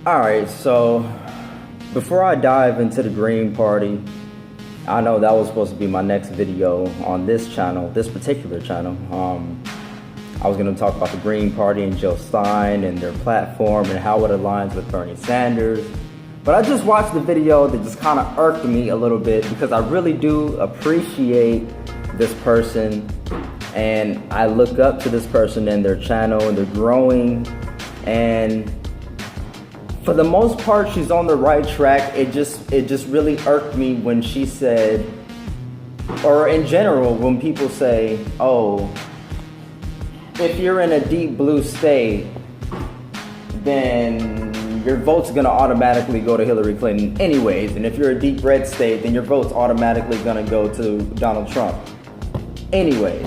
Alright, so before I dive into the Green Party, I know that was supposed to be my next video on this channel, this particular channel. I was going to talk about the Green Party and Jill Stein and their platform and how it aligns with Bernie Sanders. But I just watched the video that just kind of irked me a little bit because I really do appreciate this person, and I look up to this person and their channel, and they're growing, and for the most part she's on the right track. It just really irked me when she said, or in general when people say, oh, if you're in a deep blue state, then your vote's gonna automatically go to Hillary Clinton anyways, and if you're a deep red state, then your vote's automatically gonna go to Donald Trump anyways.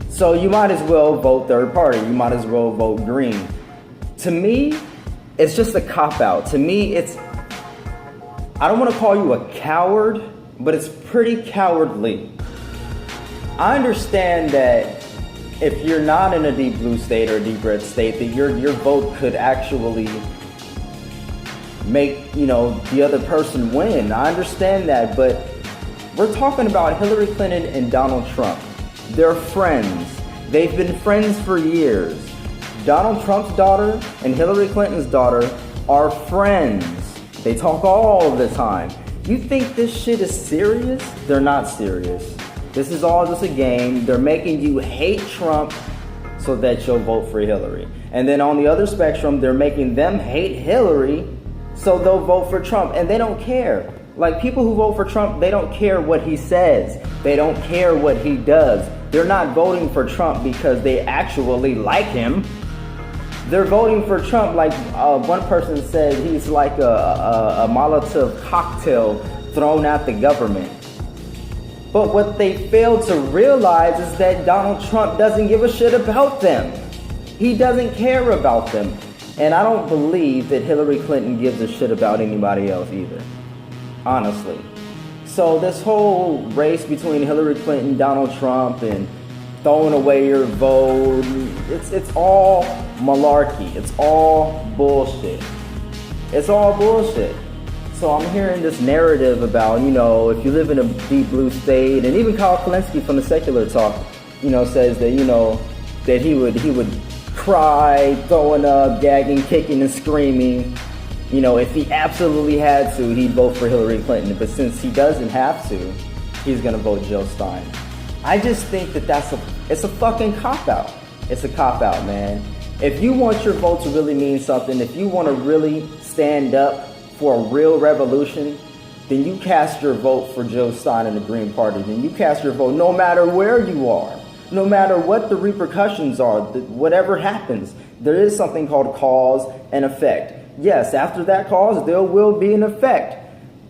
So you might as well vote third party, you might as well vote green. To me, it's just a cop-out. To me, I don't want to call you a coward, but it's pretty cowardly. I understand that if you're not in a deep blue state or a deep red state, that your vote could actually make, the other person win. I understand that, but we're talking about Hillary Clinton and Donald Trump. They're friends. They've been friends for years. Donald Trump's daughter and Hillary Clinton's daughter are friends. They talk all the time. You think this shit is serious? They're not serious. This is all just a game. They're making you hate Trump so that you'll vote for Hillary. And then on the other spectrum, they're making them hate Hillary so they'll vote for Trump. And they don't care. Like, people who vote for Trump, they don't care what he says. They don't care what he does. They're not voting for Trump because they actually like him. They're voting for Trump like one person said he's like a Molotov cocktail thrown at the government. But what they fail to realize is that Donald Trump doesn't give a shit about them. He doesn't care about them. And I don't believe that Hillary Clinton gives a shit about anybody else either, honestly. So this whole race between Hillary Clinton, Donald Trump, and throwing away your vote, it's all malarkey. It's all bullshit. It's all bullshit. So I'm hearing this narrative about, if you live in a deep blue state, and even Kyle Kalinske from the Secular Talk, says that, that he would cry, throwing up, gagging, kicking, and screaming. If he absolutely had to, he'd vote for Hillary Clinton. But since he doesn't have to, he's gonna vote Jill Stein. I just think that it's a fucking cop-out. It's a cop-out, man. If you want your vote to really mean something, if you want to really stand up for a real revolution, then you cast your vote for Jill Stein and the Green Party. Then you cast your vote no matter where you are, no matter what the repercussions are, whatever happens. There is something called cause and effect. Yes, after that cause, there will be an effect.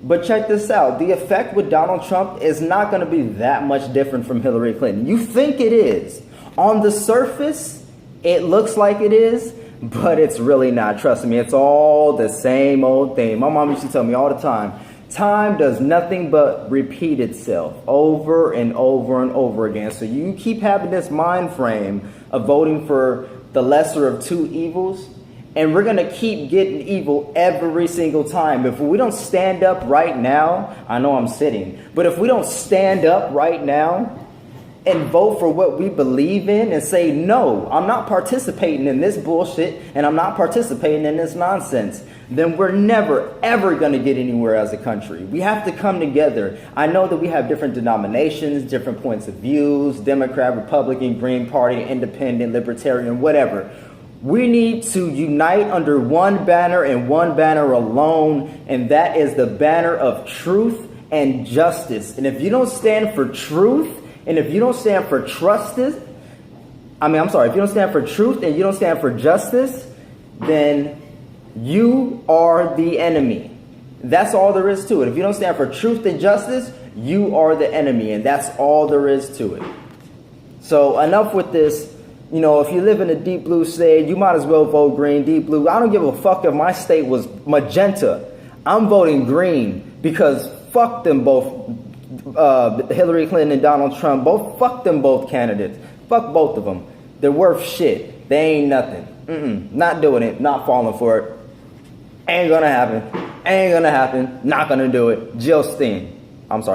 But check this out. The effect with Donald Trump is not going to be that much different from Hillary Clinton. You think it is. On the surface, it looks like it is, but it's really not. Trust me, it's all the same old thing. My mom used to tell me all the time, time does nothing but repeat itself over and over and over again. So you keep having this mind frame of voting for the lesser of two evils, and we're going to keep getting evil every single time. If we don't stand up right now, I know I'm sitting, but if we don't stand up right now and vote for what we believe in and say, no, I'm not participating in this bullshit and I'm not participating in this nonsense, then we're never, ever going to get anywhere as a country. We have to come together. I know that we have different denominations, different points of views, Democrat, Republican, Green Party, Independent, Libertarian, whatever. We need to unite under one banner and one banner alone, and that is the banner of truth and justice. And if you don't stand for truth, and if you don't stand for if you don't stand for truth and you don't stand for justice, then you are the enemy. That's all there is to it. If you don't stand for truth and justice, you are the enemy, and that's all there is to it. So enough with this. If you live in a deep blue state, you might as well vote green, deep blue. I don't give a fuck if my state was magenta. I'm voting green because fuck them both, Hillary Clinton and Donald Trump. Fuck them both candidates. Fuck both of them. They're worth shit. They ain't nothing. Not doing it. Not falling for it. Ain't gonna happen. Ain't gonna happen. Not gonna do it. Jill Steen. I'm sorry.